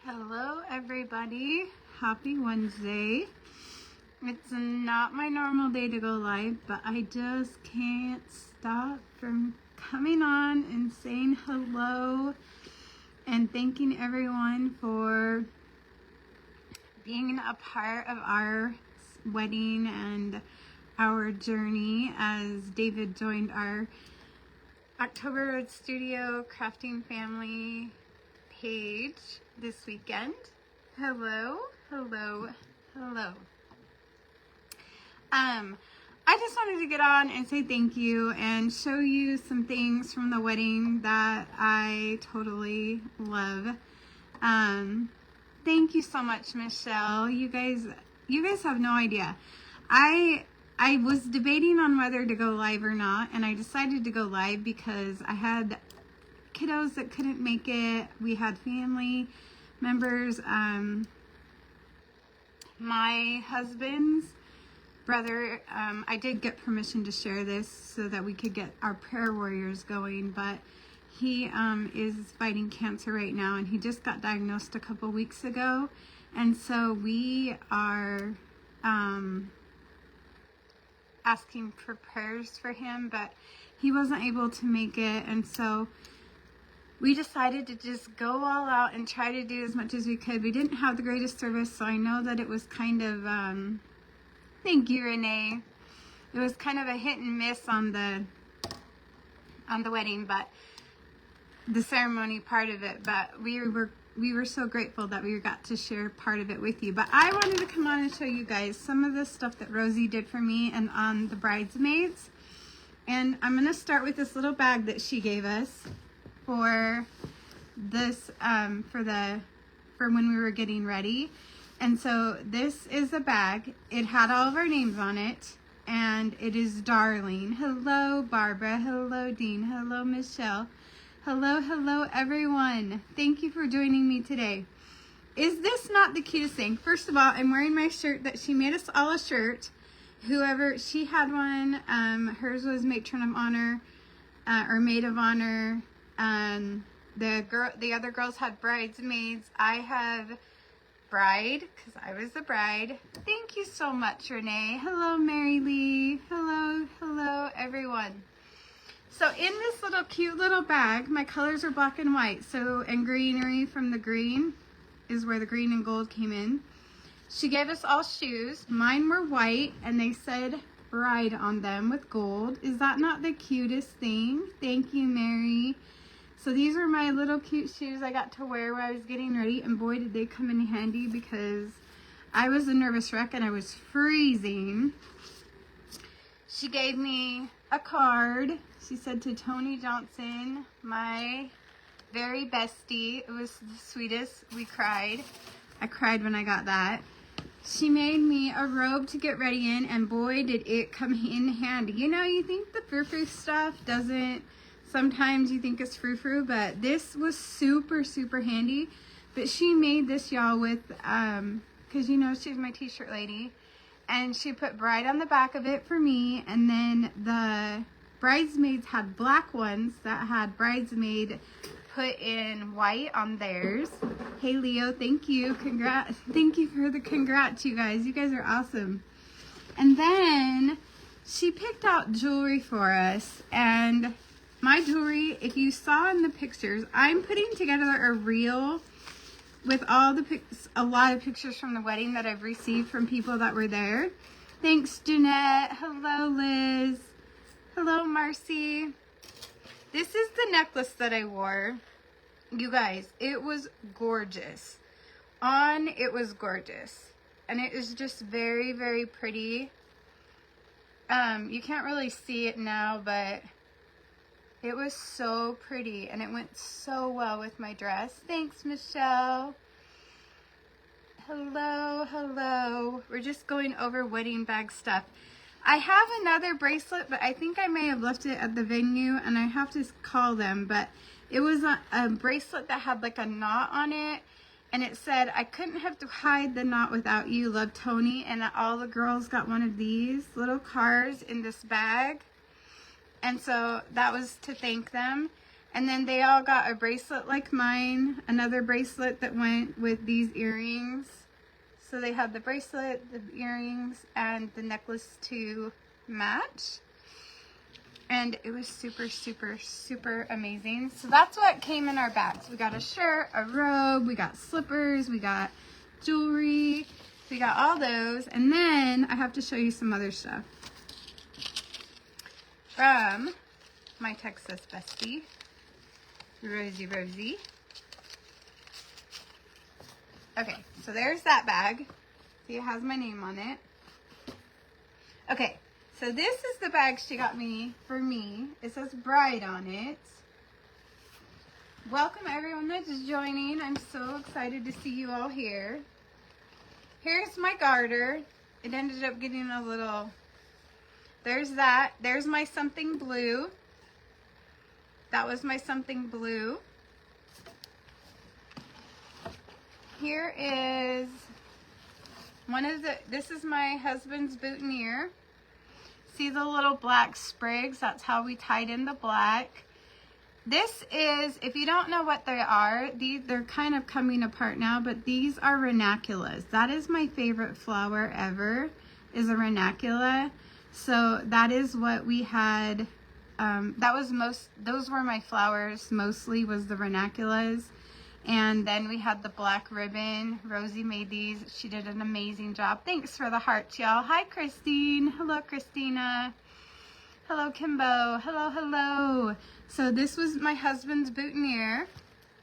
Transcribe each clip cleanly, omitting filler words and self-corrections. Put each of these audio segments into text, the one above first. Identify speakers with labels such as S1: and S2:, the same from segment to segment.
S1: Hello everybody, happy Wednesday. It's not my normal day to go live, but I just can't stop from coming on and saying hello and thanking everyone for being a part of our wedding and our journey as David joined our October Road Studio Crafting Family page this weekend. Hello, hello, hello. I just wanted to get on and say thank you and show you some things from the wedding that I totally love. Thank you so much, Michelle. You guys have no idea. I was debating on whether to go live or not, and I decided to go live because I had kiddos that couldn't make it. We had family members. My husband's brother, I did get permission to share this so that we could get our prayer warriors going, but he is fighting cancer right now, and he just got diagnosed a couple weeks ago, and so we are asking for prayers for him, but he wasn't able to make it, and so we decided to just go all out and try to do as much as we could. We didn't have the greatest service, so I know that it was kind of, thank you, Renee. It was kind of a hit and miss on the wedding, but the ceremony part of it. But we were so grateful that we got to share part of it with you. But I wanted to come on and show you guys some of the stuff that Rosie did for me and on the bridesmaids. And I'm gonna start with this little bag that she gave us for this for when we were getting ready. And so this is the bag. It had all of our names on it, and it is Darling. Hello Barbara, hello Dean, hello Michelle, hello everyone. Thank you for joining me today. Is this not the cutest thing? First of all, I'm wearing my shirt that she made us all a shirt. Whoever, she had one, hers was matron of honor, or maid of honor. The other girls had bridesmaids. I have bride, because I was the bride. Thank you so much, Renee. Hello, Mary Lee. Hello, everyone. So in this little cute little bag, my colors are black and white. So, and greenery from the green is where the green and gold came in. She gave us all shoes. Mine were white, and they said bride on them with gold. Is that not the cutest thing? Thank you, Mary. So these were my little cute shoes I got to wear while I was getting ready, and boy did they come in handy because I was a nervous wreck and I was freezing. She gave me a card. She said, to Tony Johnson, my very bestie. It was the sweetest. We cried. I cried when I got that. She made me a robe to get ready in, and boy did it come in handy. You know, you think the frou-frou stuff doesn't. Sometimes you think it's frou-frou, but this was super, super handy. But she made this, y'all, with, because you know she's my t-shirt lady. And she put bride on the back of it for me. And then the bridesmaids had black ones that had bridesmaid put in white on theirs. Hey, Leo, thank you. Congrats. Thank you for the congrats, you guys. You guys are awesome. And then she picked out jewelry for us. And my jewelry, if you saw in the pictures, I'm putting together a reel with all the a lot of pictures from the wedding that I've received from people that were there. Thanks, Jeanette. Hello, Liz. Hello, Marcy. This is the necklace that I wore. You guys, it was gorgeous. It was gorgeous. And it is just very, very pretty. You can't really see it now, but it was so pretty, and it went so well with my dress. Thanks, Michelle. Hello. We're just going over wedding bag stuff. I have another bracelet, but I think I may have left it at the venue, and I have to call them. But it was a bracelet that had like a knot on it, and it said, I couldn't have to hide the knot without you, love, Tony. And all the girls got one of these little cards in this bag. And so that was to thank them. And then they all got a bracelet like mine, another bracelet that went with these earrings. So they had the bracelet, the earrings, and the necklace to match. And it was super, super, super amazing. So that's what came in our bags. We got a shirt, a robe, we got slippers, we got jewelry, we got all those. And then I have to show you some other stuff from my Texas bestie, Rosie. Okay, so there's that bag. See, it has my name on it. Okay, so this is the bag she got me for me. It says Bride on it. Welcome everyone that's joining. I'm so excited to see you all here. Here's my garter. It ended up getting a little... There's that. There's my something blue. That was my something blue. Here is one of the, this is my husband's boutonniere. See the little black sprigs? That's how we tied in the black. This is, if you don't know what they are, they're kind of coming apart now, but these are ranunculus. That is my favorite flower ever, is a ranuncula. So that is what we had. Those were my flowers mostly, was the ranunculus. And then we had the black ribbon. Rosie made these. She did an amazing job. Thanks for the hearts, y'all. Hi, Christine. Hello, Christina. Hello, Kimbo. Hello, hello. So this was my husband's boutonniere.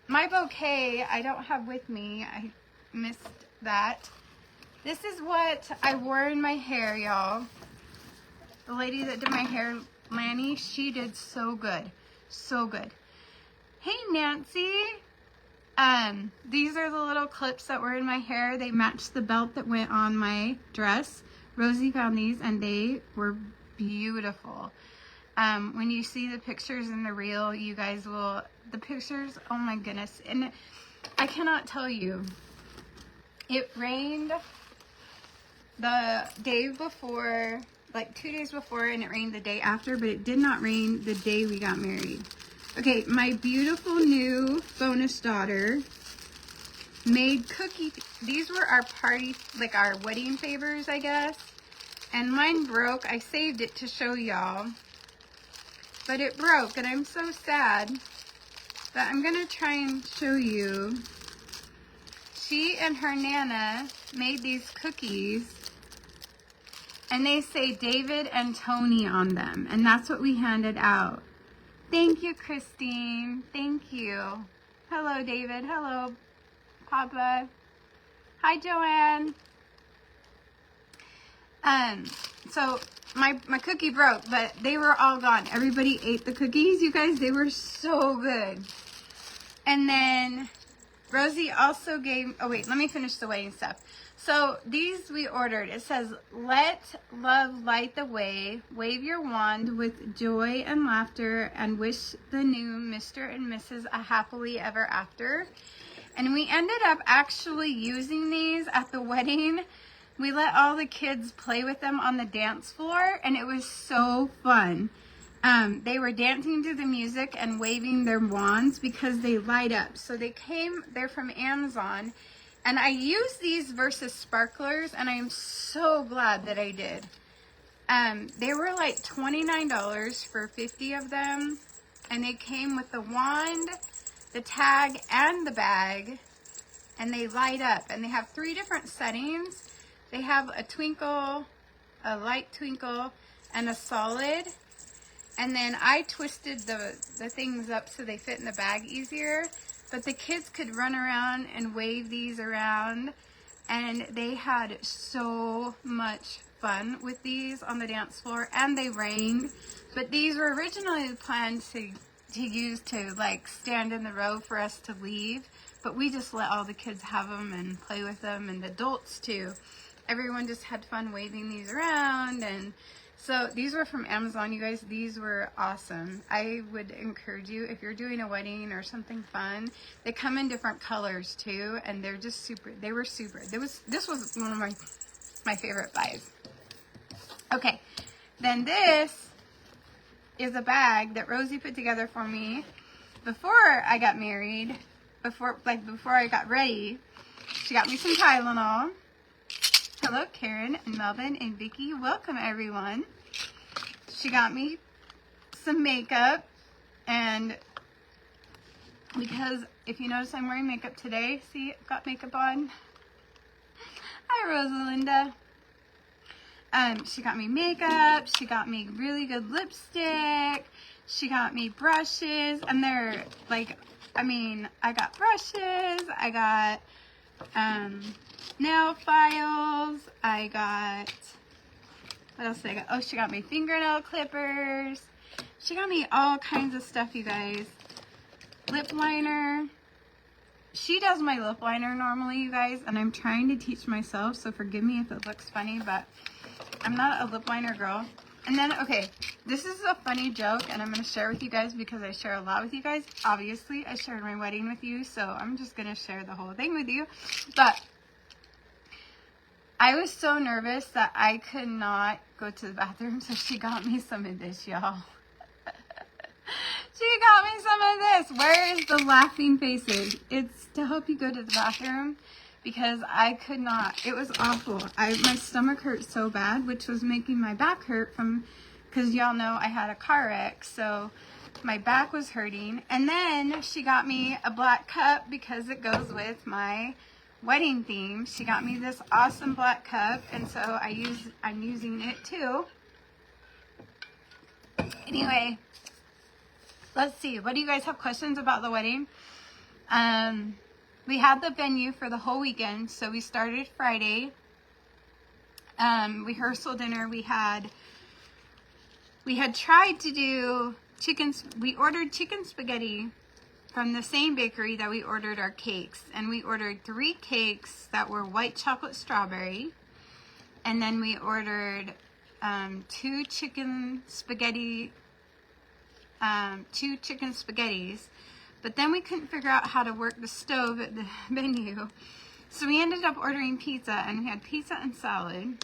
S1: My bouquet, I don't have with me. I missed that. This is what I wore in my hair, y'all. The lady that did my hair, Lanny, she did so good. So good. Hey, Nancy. These are the little clips that were in my hair. They matched the belt that went on my dress. Rosie found these and they were beautiful. When you see the pictures in the reel, you guys will, the pictures, oh my goodness. And I cannot tell you, it rained the day before, like 2 days before, and it rained the day after, but it did not rain the day we got married. Okay, my beautiful new bonus daughter made cookie. These were our party, like our wedding favors, I guess. And mine broke. I saved it to show y'all. But it broke, and I'm so sad. But I'm going to try and show you. She and her Nana made these cookies. And they say David and Tony on them. And that's what we handed out. Thank you, Christine. Thank you. Hello, David. Hello, Papa. Hi, Joanne. So my cookie broke, but they were all gone. Everybody ate the cookies, you guys. They were so good. And then Rosie also gave, oh wait, let me finish the wedding stuff. So these we ordered. It says, let love light the way, wave your wand with joy and laughter, and wish the new Mr. and Mrs. a happily ever after. And we ended up actually using these at the wedding. We let all the kids play with them on the dance floor, and it was so fun. They were dancing to the music and waving their wands because they light up. So they're from Amazon. And I used these versus sparklers, and I am so glad that I did. They were like $29 for 50 of them. And they came with the wand, the tag, and the bag. And they light up. And they have 3 different settings. They have a twinkle, a light twinkle, and a solid. And then I twisted the things up so they fit in the bag easier. But the kids could run around and wave these around, and they had so much fun with these on the dance floor, and they rained. But these were originally planned to use to like stand in the row for us to leave, but we just let all the kids have them and play with them, and the adults too. Everyone just had fun waving these around. And so these were from Amazon, you guys. These were awesome. I would encourage you, if you're doing a wedding or something fun, they come in different colors too, and they're just super. They were super. This was one of my favorite buys. Okay, then this is a bag that Rosie put together for me before I got married, before I got ready, she got me some Tylenol. Hello, Karen and Melvin and Vicky. Welcome, everyone. She got me some makeup, and because if you notice I'm wearing makeup today, see, I've got makeup on. Hi, Rosalinda. She got me makeup. She got me really good lipstick. She got me brushes, and they're like, I mean, I got brushes. I got nail files. I got, what else did I got? Oh, she got me fingernail clippers. She got me all kinds of stuff, you guys. Lip liner. She does my lip liner normally, you guys, and I'm trying to teach myself, so forgive me if it looks funny, but I'm not a lip liner girl. And then, okay, this is a funny joke, and I'm going to share with you guys because I share a lot with you guys. Obviously, I shared my wedding with you, so I'm just going to share the whole thing with you. But I was so nervous that I could not go to the bathroom, so she got me some of this, y'all. She got me some of this. Where is the laughing faces? It's to help you go to the bathroom. Because I could not. It was awful. My stomach hurt so bad, which was making my back hurt because y'all know I had a car wreck, so my back was hurting. And then she got me a black cup because it goes with my wedding theme. She got me this awesome black cup, and so I'm using it too. Anyway, let's see. What do you guys have questions about the wedding? We had the venue for the whole weekend, so we started Friday. Rehearsal dinner. We had tried to do we ordered chicken spaghetti from the same bakery that we ordered our cakes, and we ordered 3 cakes that were white chocolate strawberry, and then we ordered 2 chicken spaghettis. But then we couldn't figure out how to work the stove at the venue. So we ended up ordering pizza, and we had pizza and salad,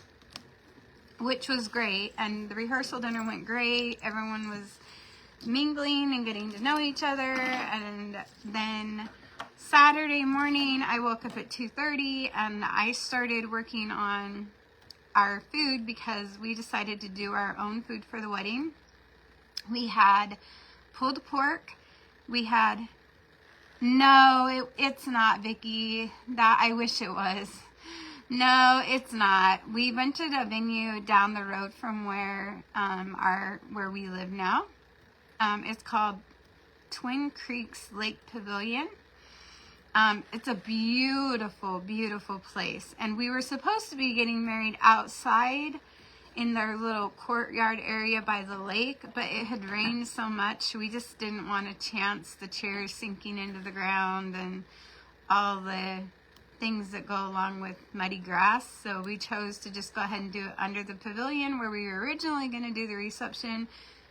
S1: which was great. And the rehearsal dinner went great. Everyone was mingling and getting to know each other. And then Saturday morning, I woke up at 2:30, and I started working on our food because we decided to do our own food for the wedding. We had pulled pork. We had, no, it's not, Vicky. That, I wish it was. No, it's not. We rented a venue down the road from where where we live now. It's called Twin Creeks Lake Pavilion. It's a beautiful, beautiful place. And we were supposed to be getting married outside in their little courtyard area by the lake, but it had rained so much we just didn't want to chance the chairs sinking into the ground and all the things that go along with muddy grass. So we chose to just go ahead and do it under the pavilion where we were originally going to do the reception.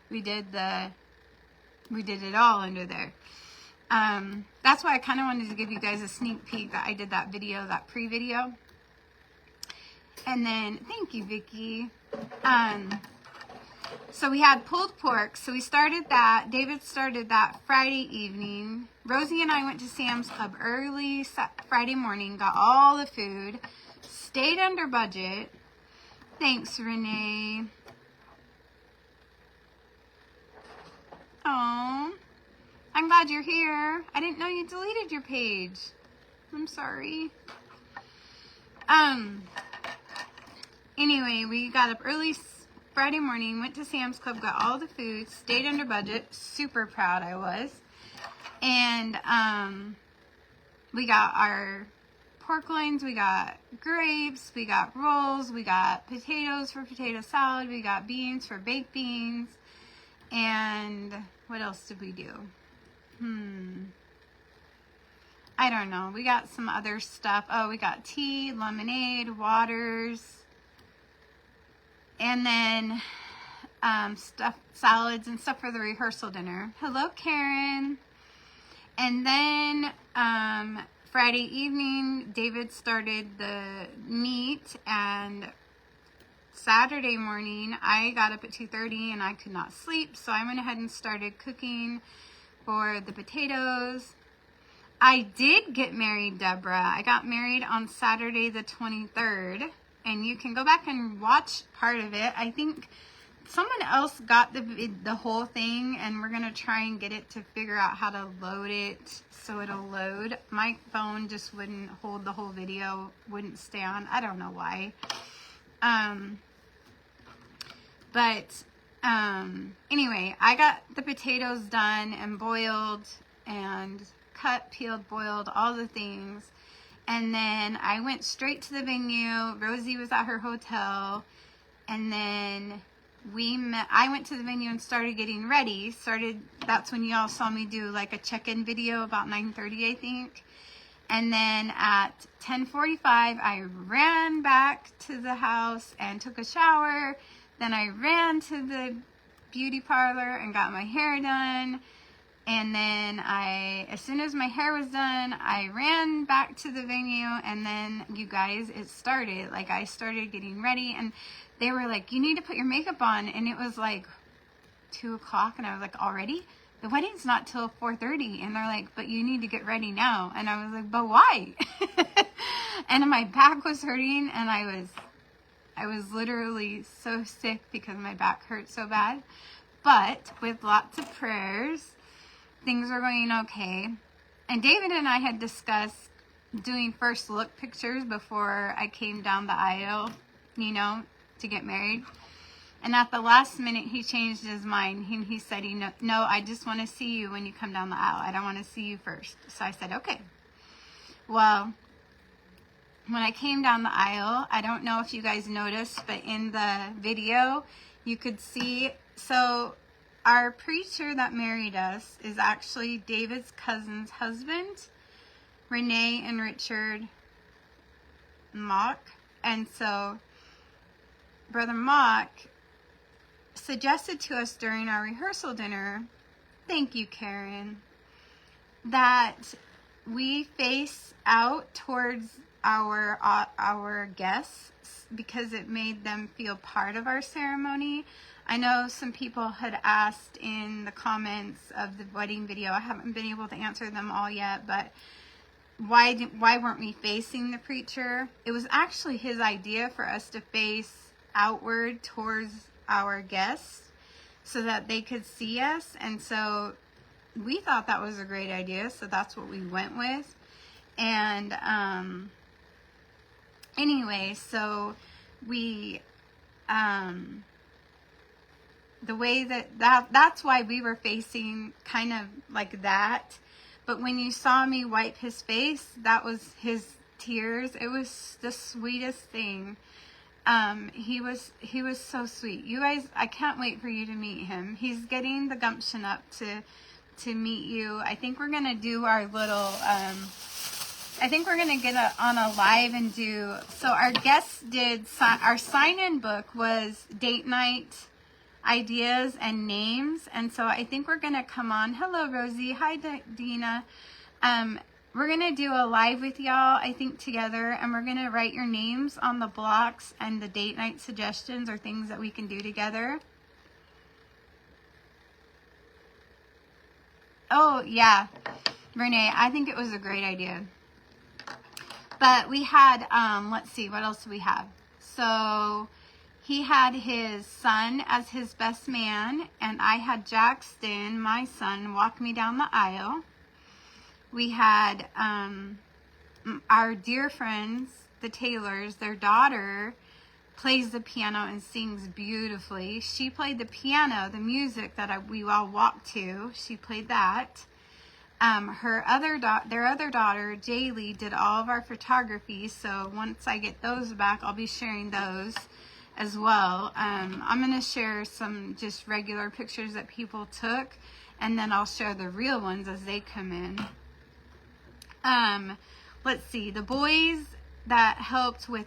S1: We did it all under there. That's why I kind of wanted to give you guys a sneak peek that I did that video, that pre-video. And then, thank you, Vicky. So we had pulled pork. So we started that. David started that Friday evening. Rosie and I went to Sam's Club early Friday morning, got all the food, stayed under budget. Thanks, Renee. Oh, I'm glad you're here. I didn't know you deleted your page. I'm sorry. Anyway, we got up early Friday morning, went to Sam's Club, got all the food, stayed under budget. Super proud I was. And we got our pork loins, we got grapes, we got rolls, we got potatoes for potato salad, we got beans for baked beans. And what else did we do? I don't know. We got some other stuff. Oh, we got tea, lemonade, waters. And then salads and stuff for the rehearsal dinner. Hello, Karen. And then Friday evening, David started the meat, and Saturday morning, I got up at 2:30 and I could not sleep, so I went ahead and started cooking for the potatoes. I did get married, Deborah. I got married on Saturday the 23rd, and you can go back and watch part of it. I think someone else got the whole thing, and we're going to try and get it to figure out how to load it so it'll load. My phone just wouldn't hold the whole video, wouldn't stay on. I don't know why. Anyway, I got the potatoes done and boiled and cut, peeled, boiled, all the things. And then I went straight to the venue. Rosie was at her hotel. And then I went to the venue and started getting ready. That's when you all saw me do like a check-in video about 9:30, I think. And then at 10:45, I ran back to the house and took a shower. Then I ran to the beauty parlor and got my hair done. And then as soon as my hair was done, I ran back to the venue. And then, you guys, it started. Like, I started getting ready. And they were like, you need to put your makeup on. And it was like 2 o'clock. And I was like, already? The wedding's not till 4:30. And they're like, but you need to get ready now. And I was like, but why? And my back was hurting. And I was literally so sick because my back hurt so bad. But with lots of prayers, things were going okay. And David and I had discussed doing first look pictures before I came down the aisle, to get married. And at the last minute, he changed his mind. He said, no, I just want to see you when you come down the aisle. I don't want to see you first. So I said, okay. Well, when I came down the aisle, I don't know if you guys noticed, but in the video, you could see, so our preacher that married us is actually David's cousin's husband, Renee and Richard Mock. And so Brother Mock suggested to us during our rehearsal dinner, thank you, Karen, that we face out towards our guests because it made them feel part of our ceremony. I know some people had asked in the comments of the wedding video. I haven't been able to answer them all yet, but why weren't we facing the preacher? It was actually his idea for us to face outward towards our guests so that they could see us. And so we thought that was a great idea, so that's what we went with. And anyway, so we the way that's why we were facing kind of like that. But when you saw me wipe his face, that was his tears. It was the sweetest thing. He was so sweet. You guys, I can't wait for you to meet him. He's getting the gumption up to meet you. I think we're gonna do our little I think we're gonna get on a live and do, so our guests did, our sign-in book was date night ideas and names. And so I think we're gonna come on. Hello, Rosie. Hi, Dina. We're gonna do a live with y'all, I think, together, and we're gonna write your names on the blocks and the date night suggestions or things that we can do together. Oh, yeah, Renee, I think it was a great idea. But we had, let's see, what else do we have? So he had his son as his best man, and I had Jackson, my son, walk me down the aisle. We had our dear friends, the Taylors, their daughter plays the piano and sings beautifully. She played the piano, the music that we all walked to. She played that. Their other daughter, Jaylee, did all of our photography. So once I get those back, I'll be sharing those as well. I'm going to share some just regular pictures that people took, and then I'll share the real ones as they come in. Let's see, the boys that helped with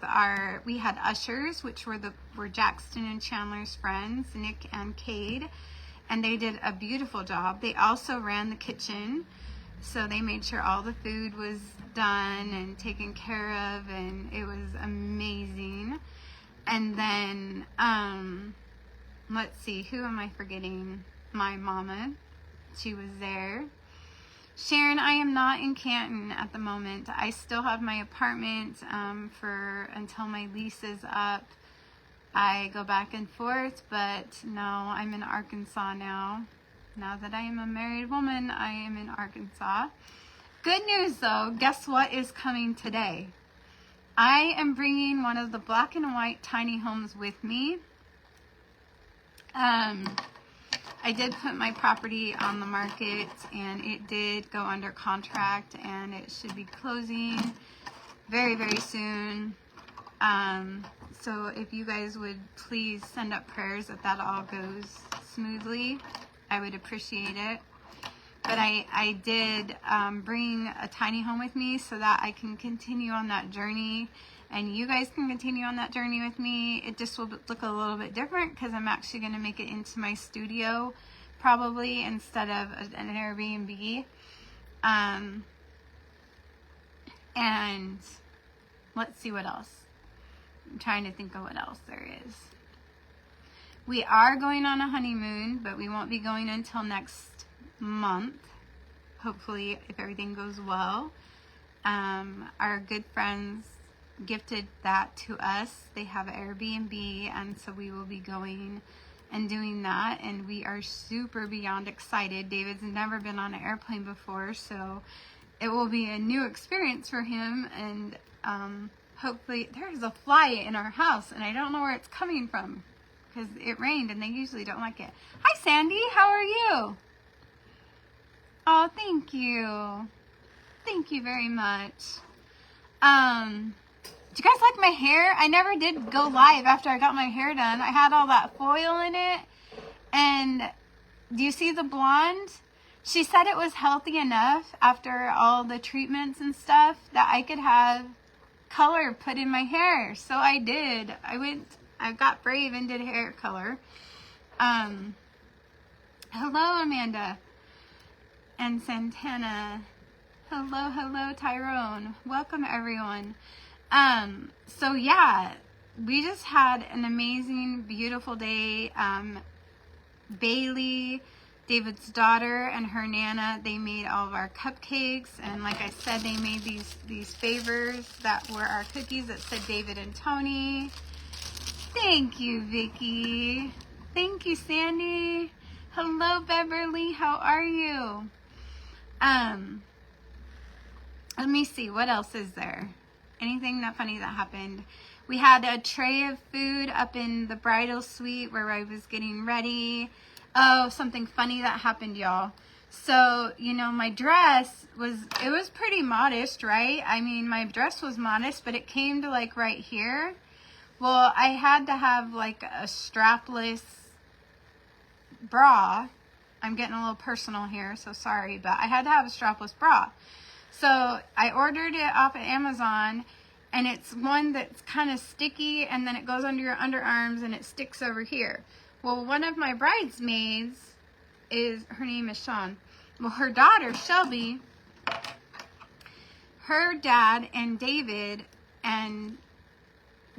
S1: we had ushers, which were Jackson and Chandler's friends, Nick and Cade, and they did a beautiful job. They also ran the kitchen, so they made sure all the food was done and taken care of, and it was amazing. And then, let's see, who am I forgetting? My mama, she was there. Sharon, I am not in Canton at the moment. I still have my apartment until my lease is up. I go back and forth, but no, I'm in Arkansas now. Now that I am a married woman, I am in Arkansas. Good news though, guess what is coming today? I am bringing one of the black and white tiny homes with me. I did put my property on the market and it did go under contract and it should be closing very, very soon. So if you guys would please send up prayers that all goes smoothly, I would appreciate it. But I did bring a tiny home with me so that I can continue on that journey and you guys can continue on that journey with me. It just will look a little bit different because I'm actually going to make it into my studio probably instead of an Airbnb. And let's see what else. I'm trying to think of what else there is. We are going on a honeymoon, but we won't be going until next month. Hopefully, if everything goes well. Our good friends gifted that to us. They have Airbnb, and so we will be going and doing that, and we are super beyond excited. David's never been on an airplane before, so it will be a new experience for him, and hopefully there's a fly in our house, and I don't know where it's coming from because it rained, and they usually don't like it. Hi, Sandy. How are you? Oh, thank you. Thank you very much. Do you guys like my hair? I never did go live after I got my hair done. I had all that foil in it. And do you see the blonde? She said it was healthy enough after all the treatments and stuff that I could have color put in my hair. So I did. I got brave and did hair color. Hello, Amanda. And Santana. Hello, Tyrone. Welcome, everyone. So yeah, we just had an amazing, beautiful day. Bailey, David's daughter, and her Nana, they made all of our cupcakes, and like I said, they made these favors that were our cookies that said David and Tony. Thank you, Vicky. Thank you, Sandy. Hello, Beverly. How are you? Let me see. What else is there? Anything that funny that happened? We had a tray of food up in the bridal suite where I was getting ready. Oh, something funny that happened, y'all. So, you know, my dress it was pretty modest, right? I mean, my dress was modest, but it came to like right here. Well, I had to have like a strapless bra. I'm getting a little personal here, so sorry, but I had to have a strapless bra. So I ordered it off of Amazon, and it's one that's kind of sticky, and then it goes under your underarms, and it sticks over here. Well, one of my bridesmaids her name is Sean. Well, her daughter, Shelby, her dad and David and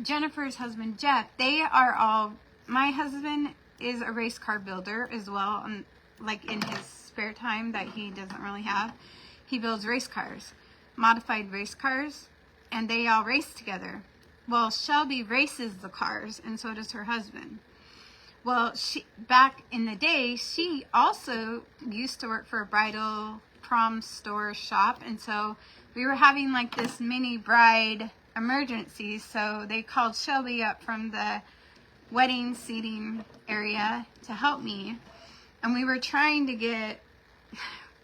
S1: Jennifer's husband, Jeff, they are all, my husband is a race car builder as well, and like in his spare time that he doesn't really have. He builds race cars, modified race cars, and they all race together. Well, Shelby races the cars, and so does her husband. Well, back in the day, she also used to work for a bridal prom store shop, and so we were having like this mini bride emergency, so they called Shelby up from the wedding seating area to help me, and we were trying to get...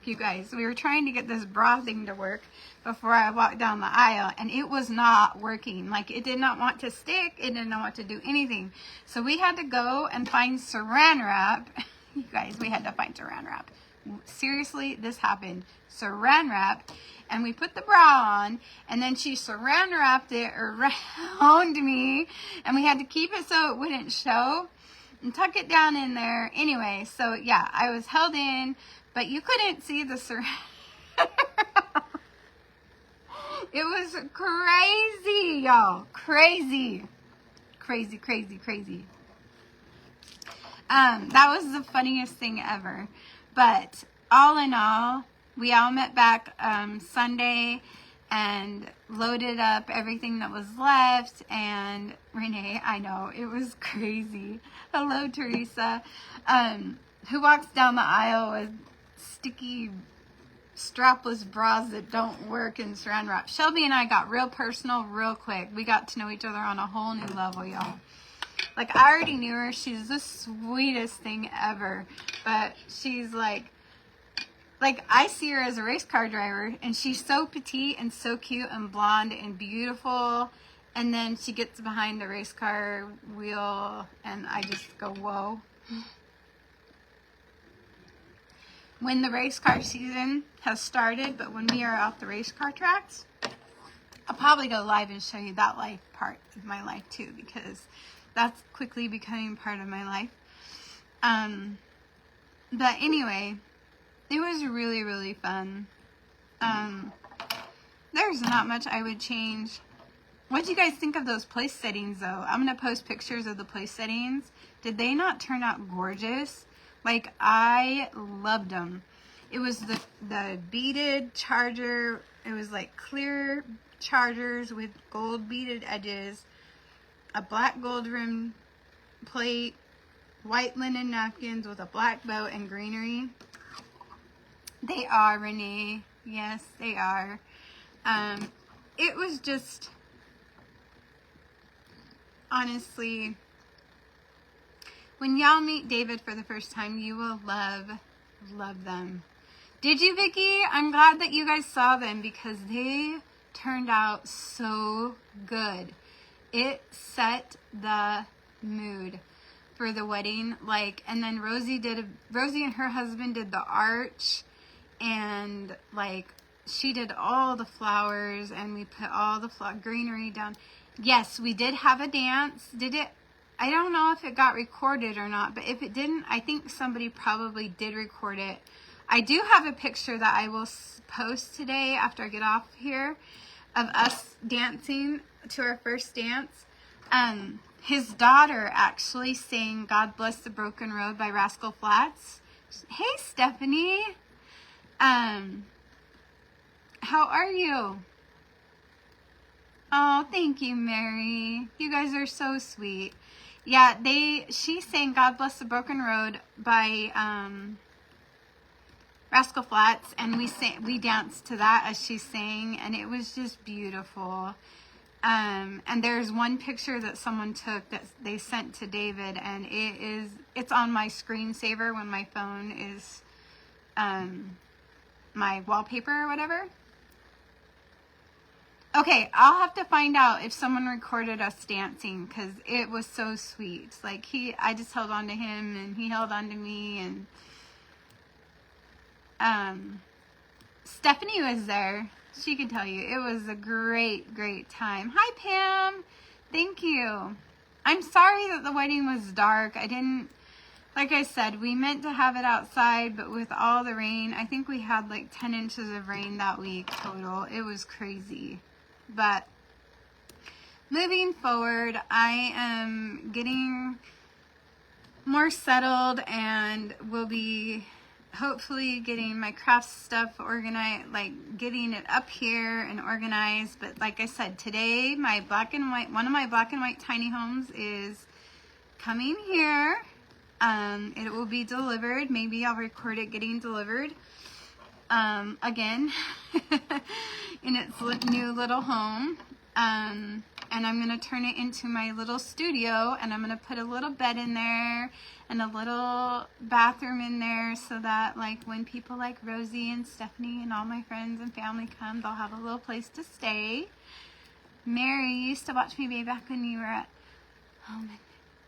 S1: You guys, we were trying to get this bra thing to work before I walked down the aisle, and it was not working. Like, it did not want to stick. It didn't want to do anything. So we had to go and find saran wrap. You guys, we had to find saran wrap. Seriously, this happened. Saran wrap. And we put the bra on, and then she saran wrapped it around me, and we had to keep it so it wouldn't show and tuck it down in there. Anyway, so yeah, I was held in, but you couldn't see the saran. It was crazy, y'all. Crazy. Crazy, crazy, crazy. That was the funniest thing ever. But all in all, we all met back Sunday and loaded up everything that was left. And Renee, I know, it was crazy. Hello, Teresa. Who walks down the aisle with sticky strapless bras that don't work and saran wrap? Shelby and I got real personal real quick. We got to know each other on a whole new level, y'all. Like, I already knew her. She's the sweetest thing ever. But she's like I see her as a race car driver, and she's so petite and so cute and blonde and beautiful. And then she gets behind the race car wheel, and I just go, whoa. When the race car season has started, but when we are off the race car tracks, I'll probably go live and show you that life part of my life too, because that's quickly becoming part of my life. But anyway, it was really, really fun. There's not much I would change. What do you guys think of those place settings, though? I'm going to post pictures of the place settings. Did they not turn out gorgeous? Like, I loved them. It was the beaded charger. It was like clear chargers with gold beaded edges, a black gold rim plate, white linen napkins with a black bow and greenery. They are, Renee. Yes, they are. It was just, honestly, when y'all meet David for the first time, you will love them. Did you, Vicky? I'm glad that you guys saw them because they turned out so good. It set the mood for the wedding. Like, and then Rosie and her husband did the arch, and like she did all the flowers, and we put all the greenery down. Yes, we did have a dance. Did it? I don't know if it got recorded or not, but if it didn't, I think somebody probably did record it. I do have a picture that I will post today after I get off here of us dancing to our first dance. His daughter actually sang God Bless the Broken Road by Rascal Flatts. Hey, Stephanie. How are you? Oh, thank you, Mary. You guys are so sweet. Yeah, she sang God Bless the Broken Road by Rascal Flatts, and we danced to that as she sang, and it was just beautiful. And there's one picture that someone took that they sent to David, and it's on my screensaver when my phone is my wallpaper or whatever. Okay, I'll have to find out if someone recorded us dancing, because it was so sweet. Like, I just held on to him, and he held on to me, and Stephanie was there. She could tell you. It was a great, great time. Hi, Pam. Thank you. I'm sorry that the wedding was dark. Like I said, we meant to have it outside, but with all the rain, I think we had like 10 inches of rain that week total. It was crazy. But moving forward, I am getting more settled and will be hopefully getting my craft stuff organized, like getting it up here and organized. But like I said, today one of my black and white tiny homes is coming here. It will be delivered. Maybe I'll record it getting delivered again in its new little home. And I'm going to turn it into my little studio, and I'm going to put a little bed in there and a little bathroom in there so that like when people like Rosie and Stephanie and all my friends and family come, they'll have a little place to stay. Mary, you used to watch me way back when you were at home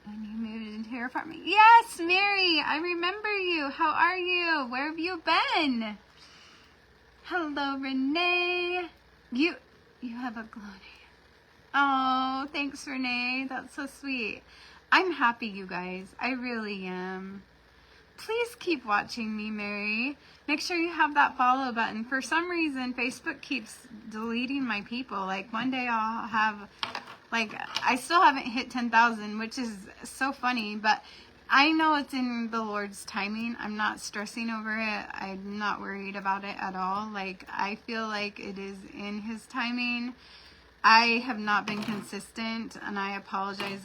S1: when you moved into your apartment. Yes, Mary, I remember you. How are you? Where have you been? Hello, Renee. You have a glow day. Oh, thanks, Renee. That's so sweet. I'm happy, you guys. I really am. Please keep watching me, Mary. Make sure you have that follow button. For some reason, Facebook keeps deleting my people. Like, one day I'll have, like, I still haven't hit 10,000, which is so funny, but I know it's in the Lord's timing. I'm not stressing over it. I'm not worried about it at all. Like, I feel like it is in His timing. I have not been consistent, and I apologize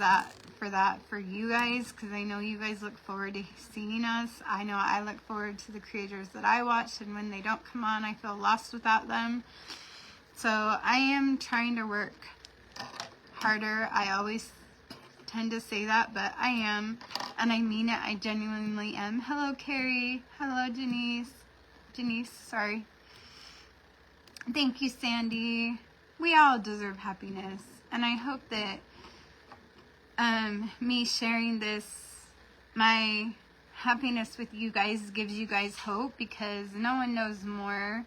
S1: for that for you guys, because I know you guys look forward to seeing us. I know I look forward to the creators that I watch, and when they don't come on, I feel lost without them. So I am trying to work harder. I always tend to say that, but I am, and I mean it. I genuinely am. Hello, Carrie. Hello, Janice, sorry. Thank you, Sandy. We all deserve happiness, and I hope that me sharing this, my happiness with you guys, gives you guys hope, because no one knows more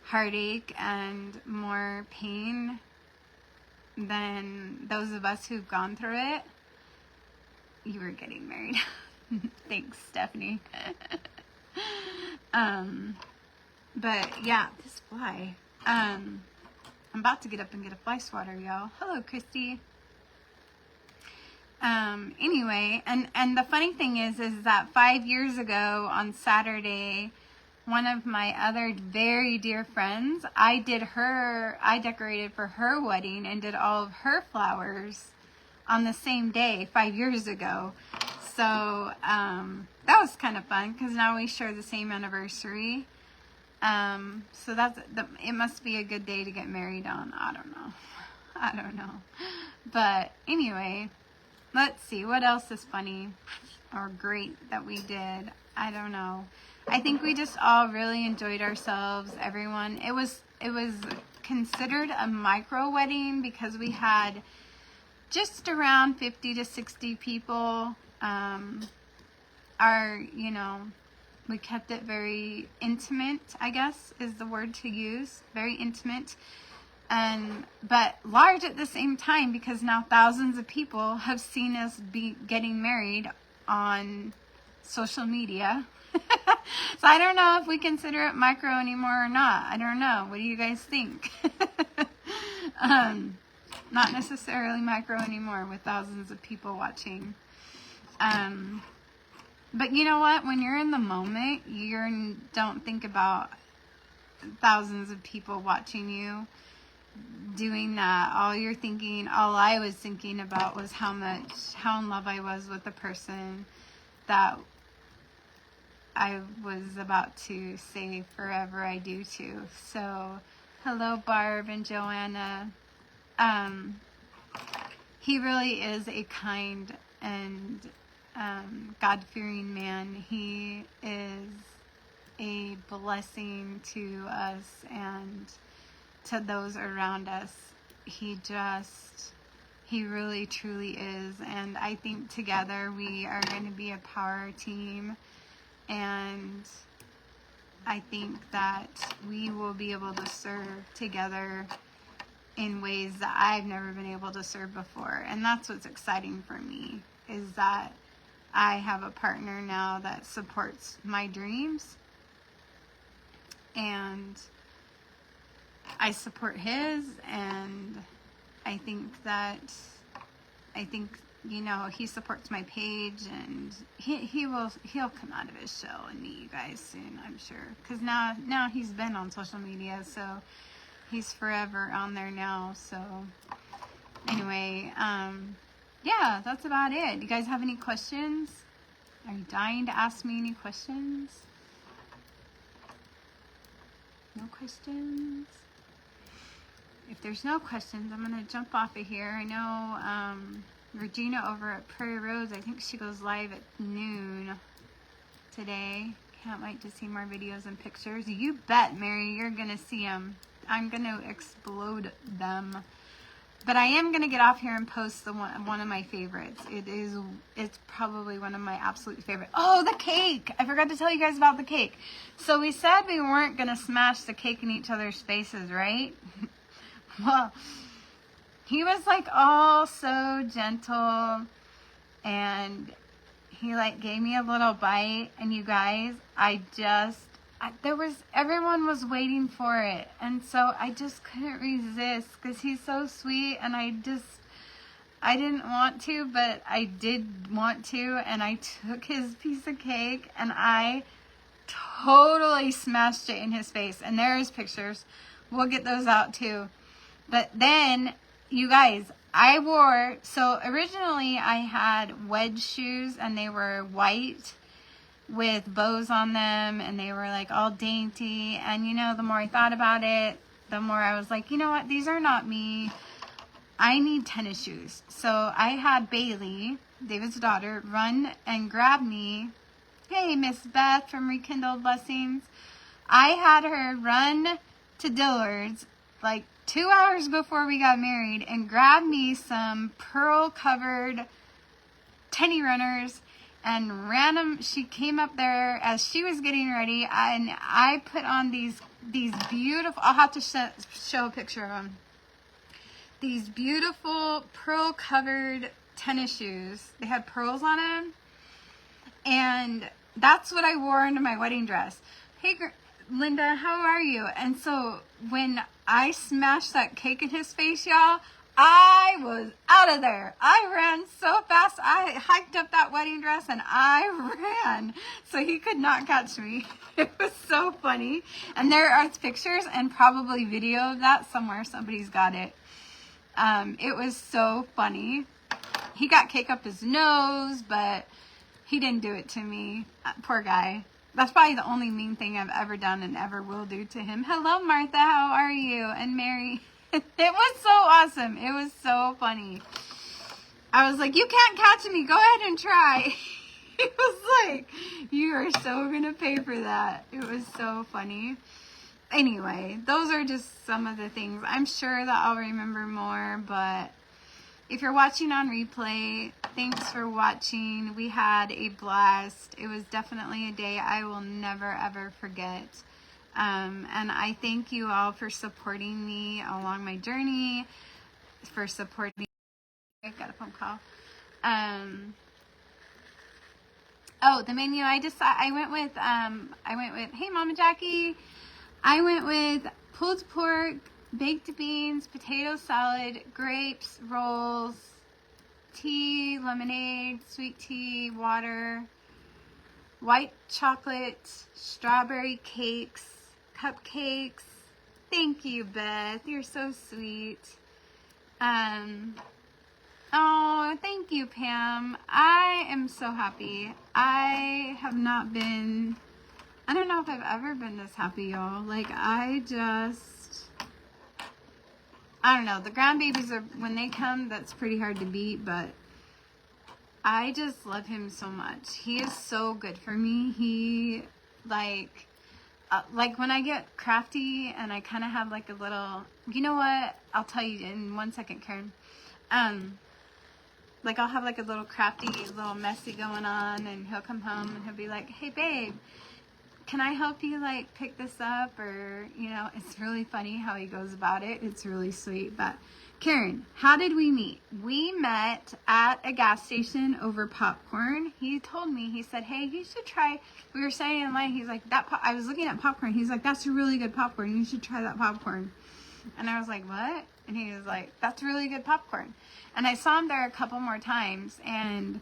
S1: heartache and more pain than those of us who've gone through it. You were getting married. Thanks, Stephanie. But yeah, this fly. I'm about to get up and get a fly swatter, y'all. Hello, Christy. Anyway, and the funny thing is that 5 years ago on Saturday, one of my other very dear friends, I decorated for her wedding and did all of her flowers on the same day 5 years ago. So, that was kind of fun, because now we share the same anniversary. So it must be a good day to get married on. I don't know. But anyway, let's see, what else is funny or great that we did? I don't know. I think we just all really enjoyed ourselves, everyone. It was considered a micro wedding because we had just around 50 to 60 people. We kept it very intimate, I guess is the word to use. Very intimate. But large at the same time, because now thousands of people have seen us be getting married on social media. So I don't know if we consider it micro anymore or not. I don't know. What do you guys think? Not necessarily micro anymore with thousands of people watching. But you know what? When you're in the moment, you don't think about thousands of people watching you doing that. All I was thinking about was how in love I was with the person that I was about to say forever I do to. So, hello, Barb and Joanna. He really is a kind and God-fearing man. He is a blessing to us and to those around us. He really truly is. And I think together we are going to be a power team. And I think that we will be able to serve together in ways that I've never been able to serve before. And that's what's exciting for me, is that I have a partner now that supports my dreams, and I support his, and I think he supports my page, and he'll come out of his shell and meet you guys soon, I'm sure, because now he's been on social media, so he's forever on there now. So anyway, yeah, that's about it. You guys have any questions? Are you dying to ask me any questions? No questions? If there's no questions, I'm going to jump off of here. I know Regina over at Prairie Rose, I think she goes live at noon today. Can't wait to see more videos and pictures. You bet, Mary, you're going to see them. I'm going to explode them. But I am going to get off here and post one of my favorites. It's probably one of my absolute favorites. Oh, the cake! I forgot to tell you guys about the cake. So we said we weren't going to smash the cake in each other's faces, right? Well, he was like all so gentle, and he like gave me a little bite, and you guys, everyone was waiting for it, and so I just couldn't resist, because he's so sweet, and I didn't want to, but I did want to, and I took his piece of cake and I totally smashed it in his face. And there's pictures. We'll get those out too. But then, you guys, so originally I had wedge shoes and they were white with bows on them and they were like all dainty. And you know, the more I thought about it, the more I was like, you know what, these are not me. I need tennis shoes. So I had Bailey, David's daughter, run and grab me. Hey, Miss Beth from Rekindled Blessings. I had her run to Dillard's like 2 hours before we got married and grab me some pearl covered tenny runners and ran them. She came up there as she was getting ready and I put on these beautiful, I'll have to show a picture of them. These beautiful pearl covered tennis shoes. They had pearls on them. And that's what I wore under my wedding dress. Hey, Linda, how are you? And so when I smashed that cake in his face, y'all, I was out of there. I ran so fast. I hiked up that wedding dress and I ran. So he could not catch me. It was so funny. And there are pictures and probably video of that somewhere. Somebody's got it. It was so funny. He got cake up his nose, but he didn't do it to me. Poor guy. That's probably the only mean thing I've ever done and ever will do to him. Hello, Martha. How are you? And Mary. It was so awesome. It was so funny. I was like, you can't catch me. Go ahead and try. It was like, you are so going to pay for that. It was so funny. Anyway, those are just some of the things. I'm sure that I'll remember more, but if you're watching on replay, thanks for watching. We had a blast. It was definitely a day I will never, ever forget. And I thank you all for supporting me along my journey, for supporting me. I got a phone call. Oh, the menu. I went with, hey, Mama Jackie. I went with pulled pork, baked beans, potato salad, grapes, rolls, tea, lemonade, sweet tea, water, white chocolate, strawberry cakes, cupcakes. Thank you, Beth. You're so sweet. Oh, thank you, Pam. I am so happy. I don't know if I've ever been this happy, y'all. Like, I don't know. The grandbabies are, when they come, that's pretty hard to beat, but I just love him so much. He is so good for me. He, like when I get crafty and I kind of have like a little, you know what? I'll tell you in 1 second, Karen. Like I'll have like a little crafty, little messy going on, and he'll come home and he'll be like, hey, babe, can I help you like pick this up? Or, you know, it's really funny how he goes about it. It's really sweet. But Karen, how did we meet? We met at a gas station over popcorn. He told me, he said, hey, you should try, we were standing in line. He's like, I was looking at popcorn. He's like, that's a really good popcorn. You should try that popcorn. And I was like, what? And he was like, that's really good popcorn. And I saw him there a couple more times. And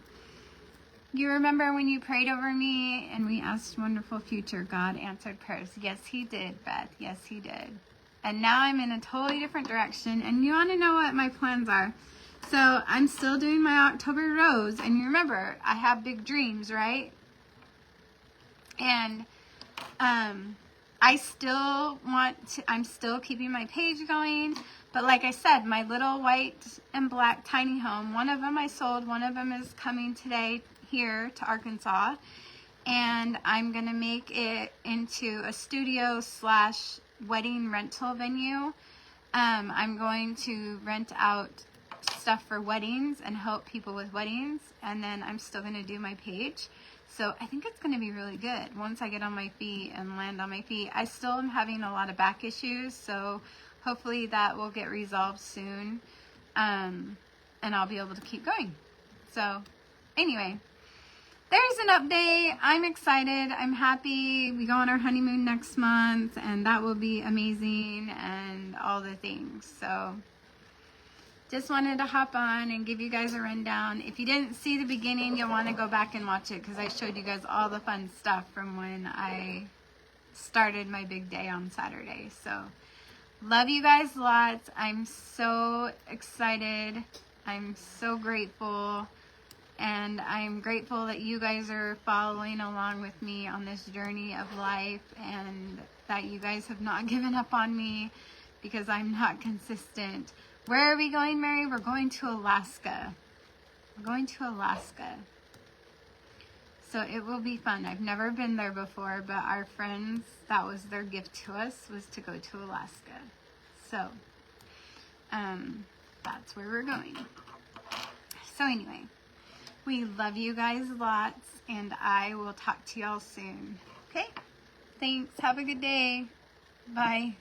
S1: you remember when you prayed over me and we asked wonderful future, God answered prayers. Yes, he did, Beth. Yes, he did. And now I'm in a totally different direction. And you want to know what my plans are. So I'm still doing my October Rose. And you remember, I have big dreams, right? And I'm still keeping my page going. But like I said, my little white and black tiny home, one of them I sold. One of them is coming today here to Arkansas, and I'm gonna make it into a studio / wedding rental venue. I'm going to rent out stuff for weddings and help people with weddings, and then I'm still gonna do my page. So I think it's gonna be really good once I get on my feet and land on my feet. I still am having a lot of back issues, so hopefully that will get resolved soon, and I'll be able to keep going. So anyway, there's an update. I'm excited. I'm happy. We go on our honeymoon next month, and that will be amazing, and all the things. So just wanted to hop on and give you guys a rundown. If you didn't see the beginning, you'll want to go back and watch it because I showed you guys all the fun stuff from when I started my big day on Saturday. So, love you guys lots. I'm so excited. I'm so grateful. And I'm grateful that you guys are following along with me on this journey of life and that you guys have not given up on me because I'm not consistent. Where are we going, Mary? We're going to Alaska. We're going to Alaska. So it will be fun. I've never been there before, but our friends, that was their gift to us, was to go to Alaska. So, that's where we're going. So anyway, we love you guys lots, and I will talk to y'all soon. Okay? Thanks. Have a good day. Bye.